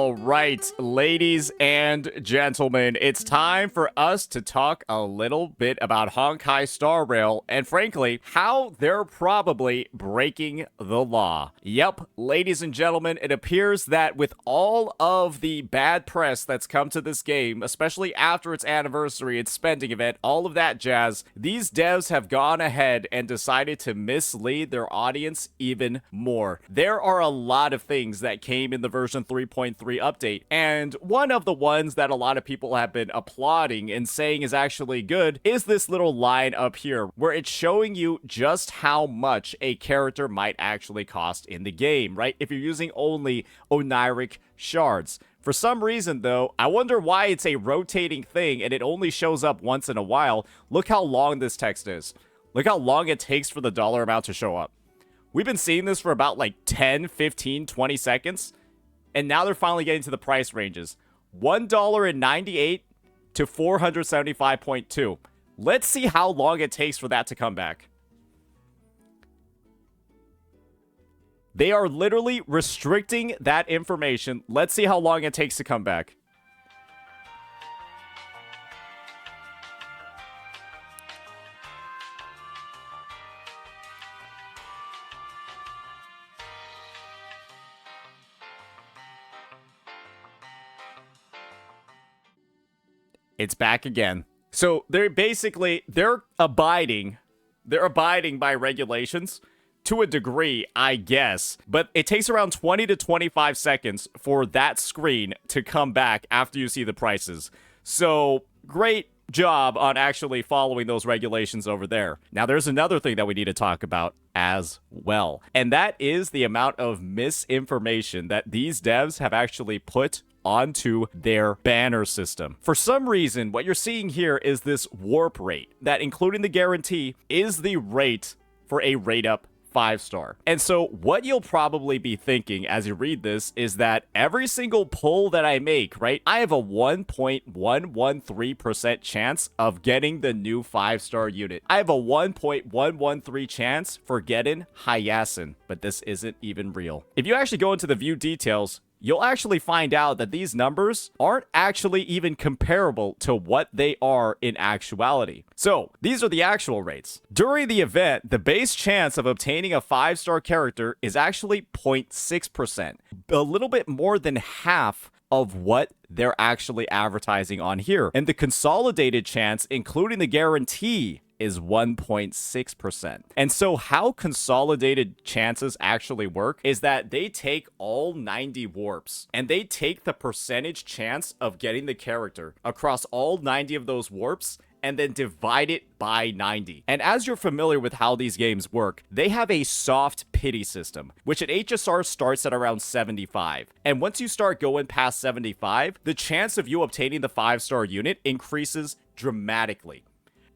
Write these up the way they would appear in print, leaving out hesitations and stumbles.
All right, ladies and gentlemen, it's time for us to talk a little bit about Honkai Star Rail and, frankly, how they're probably breaking the law. Yep, ladies and gentlemen, it appears that with all of the bad press that's come to this game, especially after its anniversary, its spending event, all of that jazz, these devs have gone ahead and decided to mislead their audience even more. There are a lot of things that came in the version 3.3 update, and one of the ones that a lot of people have been applauding and saying is actually good is this little line up here where it's showing you just how much a character might actually cost in the game, right? If you're using only oniric shards. For some reason, though, I wonder why it's a rotating thing and it only shows up once in a while. Look how long this text is. Look how long it takes for the dollar amount to show up. We've been seeing this for about like 10, 15, 20 seconds. And now they're finally getting to the price ranges. $1.98 to 475.2. Let's see how long it takes for that to come back. They are literally restricting that information. Let's see how long it takes to come back. It's back again. So they're abiding by regulations to a degree, I guess, but it takes around 20 to 25 seconds for that screen to come back after you see the prices. So great job on actually following those regulations over there. Now there's another thing that we need to talk about as well, and that is the amount of misinformation that these devs have actually put onto their banner system. For some reason, what you're seeing here is this warp rate that, including the guarantee, is the rate for a rate up 5-star. And so what you'll probably be thinking as you read this is that every single pull that I make, right, I have a 1.113% chance of getting the new 5-star unit. I have a 1.113 chance for getting Hyacinth, but this isn't even real. If you actually go into the view details, you'll actually find out that these numbers aren't actually even comparable to what they are in actuality. So, these are the actual rates. During the event, the base chance of obtaining a 5-star character is actually 0.6%, a little bit more than half of what they're actually advertising on here. And the consolidated chance, including the guarantee, is 1.6%. And so how consolidated chances actually work is that they take all 90 warps and they take the percentage chance of getting the character across all 90 of those warps and then divide it by 90. And as you're familiar with how these games work, they have a soft pity system, which at HSR starts at around 75. And once you start going past 75, the chance of you obtaining the 5-star unit increases dramatically.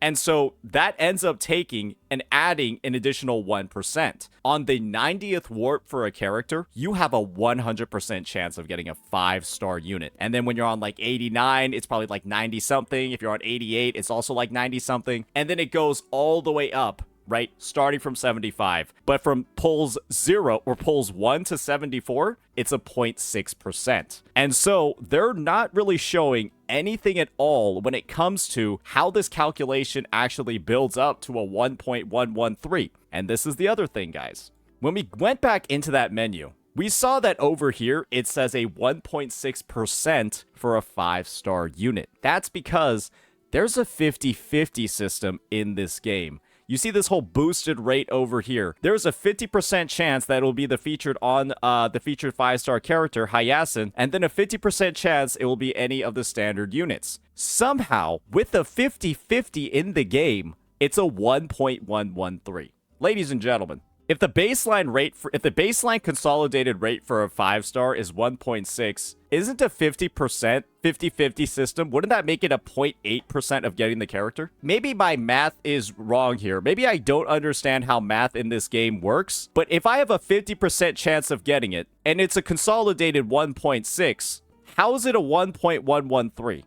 And so that ends up taking and adding an additional 1%. On the 90th warp for a character, you have a 100% chance of getting a 5-star unit. And then when you're on like 89, it's probably like 90 something. If you're on 88, it's also like 90 something. And then it goes all the way up, right? Starting from 75. But from pulls 0 or pulls 1 to 74, it's a 0.6%. And so they're not really showing anything at all when it comes to how this calculation actually builds up to a 1.113. And this is the other thing, guys. When we went back into that menu, we saw that over here, it says a 1.6% for a 5-star unit. That's because there's a 50-50 system in this game. You see this whole boosted rate over here. There's a 50% chance that it will be the featured 5-star character, Hyacinth, and then a 50% chance it will be any of the standard units. Somehow, with the 50-50 in the game, it's a 1.113. Ladies and gentlemen, if the baseline consolidated rate for a 5-star is 1.6, isn't a 50% system, wouldn't that make it a 0.8% of getting the character? Maybe my math is wrong here. Maybe I don't understand how math in this game works, but if I have a 50% chance of getting it, and it's a consolidated 1.6, how is it a 1.113?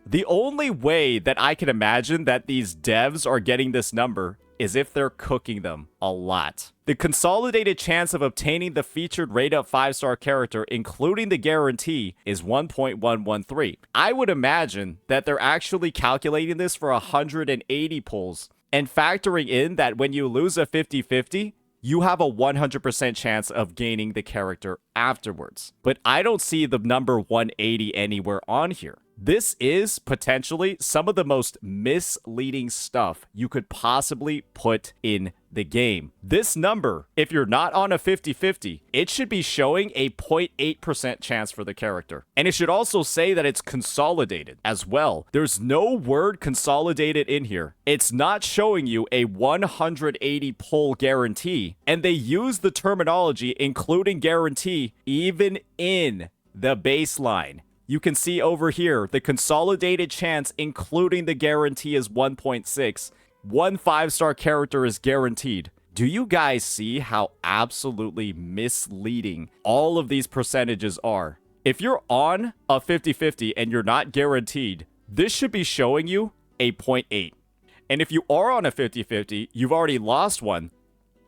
The only way that I can imagine that these devs are getting this number is if they're cooking them a lot. The consolidated chance of obtaining the featured rate-up 5-star character, including the guarantee, is 1.113. I would imagine that they're actually calculating this for 180 pulls, and factoring in that when you lose a 50-50, you have a 100% chance of gaining the character afterwards. But I don't see the number 180 anywhere on here. This is potentially some of the most misleading stuff you could possibly put in the game. This number, if you're not on a 50-50, it should be showing a 0.8% chance for the character. And it should also say that it's consolidated as well. There's no word consolidated in here. It's not showing you a 180 pull guarantee. And they use the terminology including guarantee even in the baseline. You can see over here, the consolidated chance, including the guarantee, is 1.6. One 5-star character is guaranteed. Do you guys see how absolutely misleading all of these percentages are? If you're on a 50-50 and you're not guaranteed, this should be showing you a 0.8. And if you are on a 50-50, you've already lost one,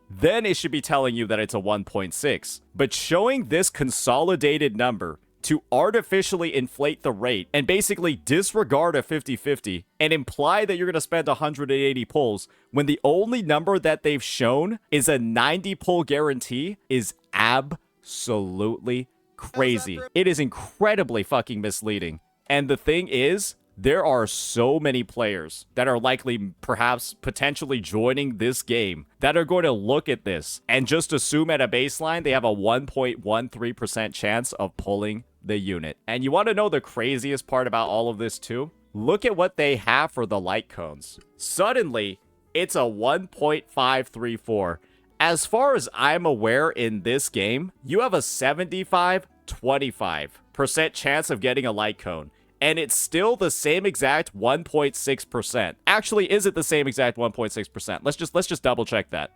then it should be telling you that it's a 1.6. But showing this consolidated number to artificially inflate the rate and basically disregard a 50-50 and imply that you're going to spend 180 pulls when the only number that they've shown is a 90 pull guarantee is absolutely crazy. It is incredibly fucking misleading. And the thing is, there are so many players that are likely perhaps potentially joining this game that are going to look at this and just assume at a baseline they have a 1.13% chance of pulling the unit. And you want to know the craziest part about all of this too? Look at what they have for the light cones. Suddenly, it's a 1.534. As far as I'm aware in this game, you have a 75-25% chance of getting a light cone. And it's still the same exact 1.6%. Actually, is it the same exact 1.6%? Let's just double check that.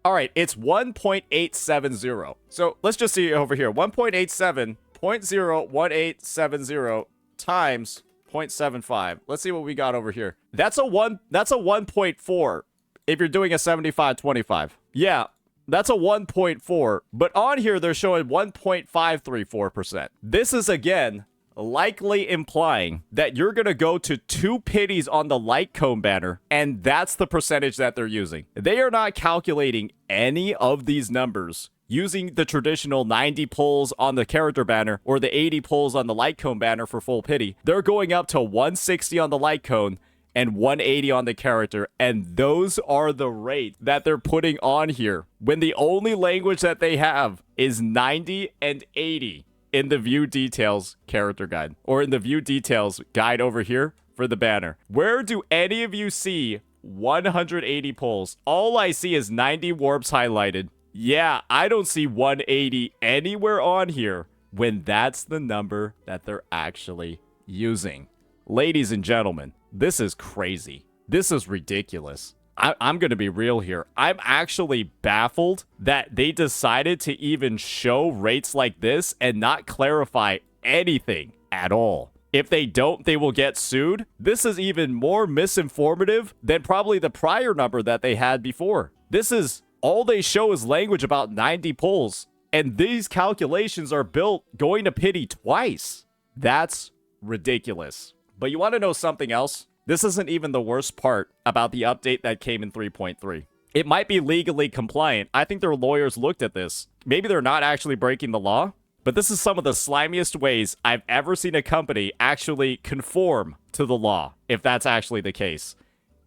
All right, it's 1.870. So let's just see over here. 1.87, 0.01870 times 0.75. Let's see what we got over here. That's a 1.4 if you're doing a 75-25. Yeah, that's a 1.4. But on here, they're showing 1.534%. This is, again, likely implying that you're going to go to 2 pities on the light cone banner, and that's the percentage that they're using. They are not calculating any of these numbers using the traditional 90 pulls on the character banner or the 80 pulls on the light cone banner for full pity. They're going up to 160 on the light cone and 180 on the character, and those are the rates that they're putting on here when the only language that they have is 90 and 80. In the view details character guide, or in the view details guide over here for the banner. Where do any of you see 180 pulls? All I see is 90 warps highlighted. Yeah, I don't see 180 anywhere on here when that's the number that they're actually using. Ladies and gentlemen, this is crazy. This is ridiculous. I'm going to be real here. I'm actually baffled that they decided to even show rates like this and not clarify anything at all. If they don't, they will get sued. This is even more misinformative than probably the prior number that they had before. This is all they show is language about 90 pulls, and these calculations are built going to pity twice. That's ridiculous. But you want to know something else? This isn't even the worst part about the update that came in 3.3. It might be legally compliant. I think their lawyers looked at this. Maybe they're not actually breaking the law, but this is some of the slimiest ways I've ever seen a company actually conform to the law, if that's actually the case.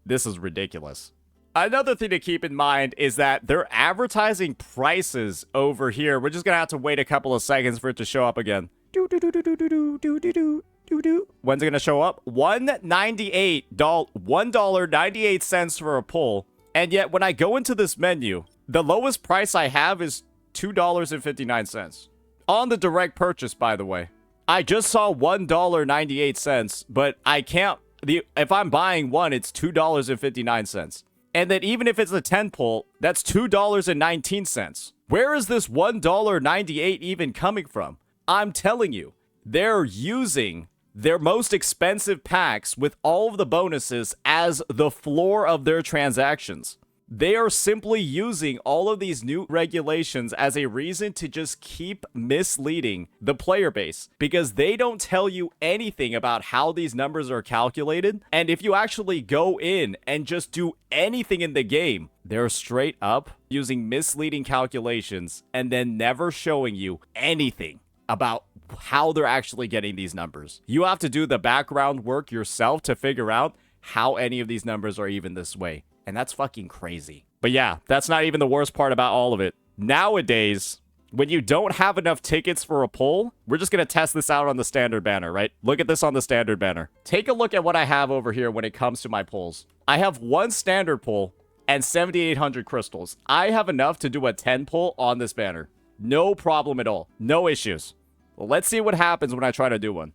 This is ridiculous. Another thing to keep in mind is that they're advertising prices over here. We're just going to have to wait a couple of seconds for it to show up again. When's it going to show up? $1.98 for a pull. And yet, when I go into this menu, the lowest price I have is $2.59. On the direct purchase, by the way. I just saw $1.98, but I can't... if I'm buying one, it's $2.59. And then even if it's a 10 pull, that's $2.19. Where is this $1.98 even coming from? I'm telling you, they're using their most expensive packs with all of the bonuses as the floor of their transactions. They are simply using all of these new regulations as a reason to just keep misleading the player base because they don't tell you anything about how these numbers are calculated. And if you actually go in and just do anything in the game, they're straight up using misleading calculations and then never showing you anything about how they're actually getting these numbers. You have to do the background work yourself to figure out how any of these numbers are even this way. And that's fucking crazy. But yeah, that's not even the worst part about all of it. Nowadays, when you don't have enough tickets for a pull, we're just going to test this out on the standard banner, right? Look at this on the standard banner. Take a look at what I have over here when it comes to my pulls. I have one standard pull and 7,800 crystals. I have enough to do a 10 pull on this banner. No problem at all. No issues. Well, let's see what happens when I try to do one.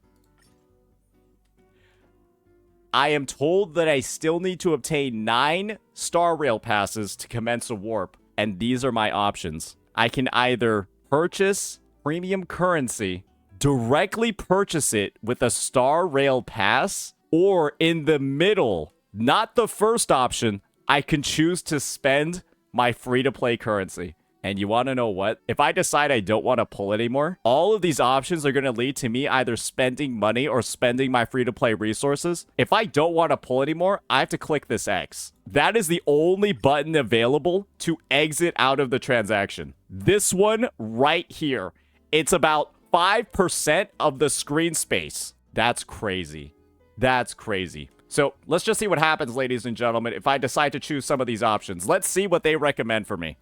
I am told that I still need to obtain 9 Star Rail passes to commence a warp, and these are my options. I can either purchase premium currency, directly purchase it with a Star Rail pass, or in the middle, not the first option, I can choose to spend my free-to-play currency. And you want to know what? If I decide I don't want to pull anymore, all of these options are going to lead to me either spending money or spending my free-to-play resources. If I don't want to pull anymore, I have to click this X. That is the only button available to exit out of the transaction. This one right here. It's about 5% of the screen space. That's crazy. That's crazy. So let's just see what happens, ladies and gentlemen, if I decide to choose some of these options. Let's see what they recommend for me.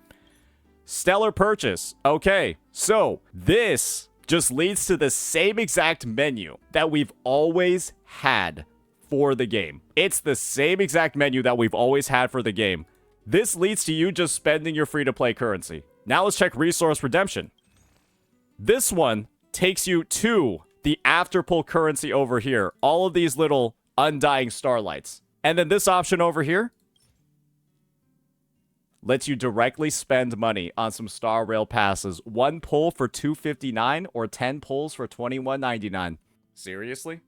Stellar purchase. Okay, so this just leads to the same exact menu that we've always had for the game. It's the same exact menu that we've always had for the game. This leads to you just spending your free-to-play currency. Now let's check resource redemption. This one takes you to the after-pull currency over here. All of these little undying starlights. And then this option over here lets you directly spend money on some Star Rail passes. 1 pull for $2.59 or 10 pulls for $21.99. Seriously?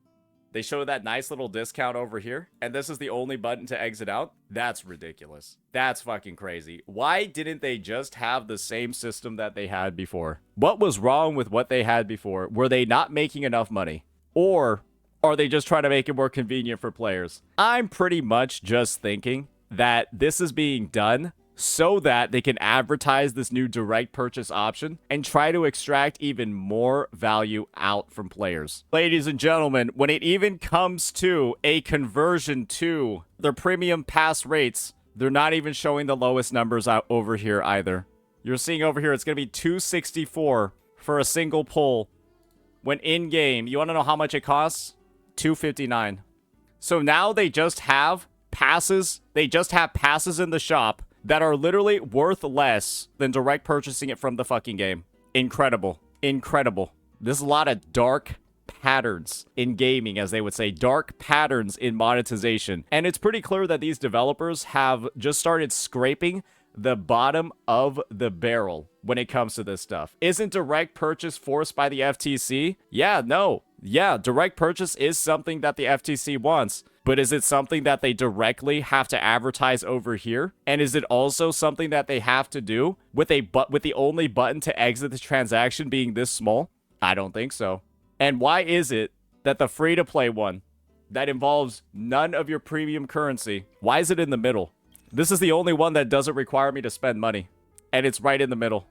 They show that nice little discount over here, and this is the only button to exit out? That's ridiculous. That's fucking crazy. Why didn't they just have the same system that they had before? What was wrong with what they had before? Were they not making enough money? Or are they just trying to make it more convenient for players? I'm pretty much just thinking that this is being done so that they can advertise this new direct purchase option and try to extract even more value out from players. Ladies and gentlemen, when it even comes to a conversion to their premium pass rates, they're not even showing the lowest numbers out over here either. You're seeing over here, it's going to be $264 for a single pull. When in-game, you want to know how much it costs? $259. So now they just have passes. They just have passes in the shop that are literally worth less than direct purchasing it from the fucking game. Incredible. Incredible. There's a lot of dark patterns in gaming, as they would say. Dark patterns in monetization. And it's pretty clear that these developers have just started scraping the bottom of the barrel when it comes to this stuff. Isn't direct purchase forced by the FTC? Yeah, no. Yeah, direct purchase is something that the FTC wants. But is it something that they directly have to advertise over here? And is it also something that they have to do with the only button to exit the transaction being this small? I don't think so. And why is it that the free-to-play one that involves none of your premium currency, why is it in the middle? This is the only one that doesn't require me to spend money. And it's right in the middle.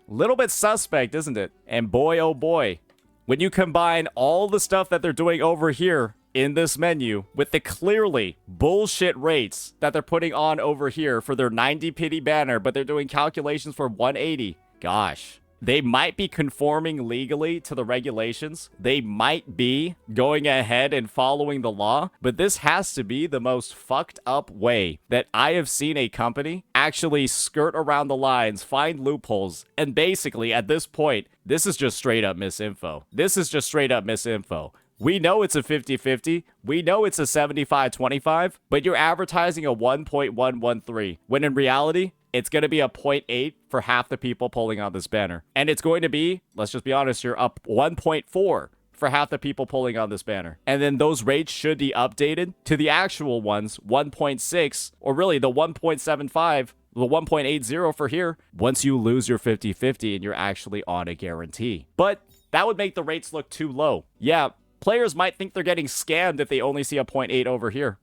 Little bit suspect, isn't it? And boy, oh boy, when you combine all the stuff that they're doing over here in this menu with the clearly bullshit rates that they're putting on over here for their 90 pity banner, but they're doing calculations for 180. Gosh, they might be conforming legally to the regulations. They might be going ahead and following the law, but this has to be the most fucked up way that I have seen a company actually skirt around the lines, find loopholes, and basically at this point, this is just straight up misinfo. This is just straight up misinfo. We know it's a 50-50. We know it's a 75-25, but you're advertising a 1.113, when in reality, it's going to be a 0.8 for half the people pulling on this banner. And it's going to be, let's just be honest here, up 1.4 for half the people pulling on this banner. And then those rates should be updated to the actual ones, 1.6, or really the 1.75, the 1.80 for here, once you lose your 50-50 and you're actually on a guarantee. But that would make the rates look too low. Yeah, players might think they're getting scammed if they only see a 0.8 over here.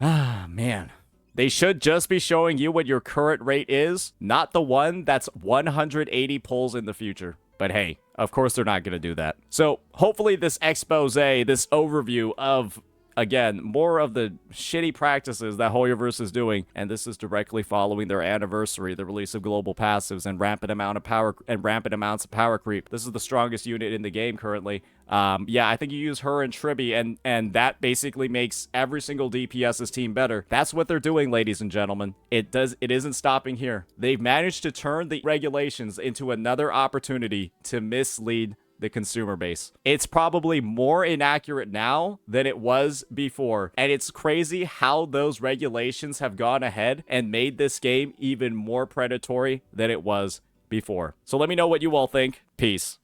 Ah, man. They should just be showing you what your current rate is, not the one that's 180 pulls in the future. But hey, of course they're not going to do that. So hopefully this expose, this overview of, again, more of the shitty practices that Hoyoverse is doing, and this is directly following their anniversary, the release of global passives and rampant amounts of power creep. This is the strongest unit in the game currently. Yeah, I think you use her and Tribby, and that basically makes every single DPS's team better. That's what they're doing, ladies and gentlemen. It isn't stopping here. They've managed to turn the regulations into another opportunity to mislead the consumer base. It's probably more inaccurate now than it was before. And it's crazy how those regulations have gone ahead and made this game even more predatory than it was before. So let me know what you all think. Peace.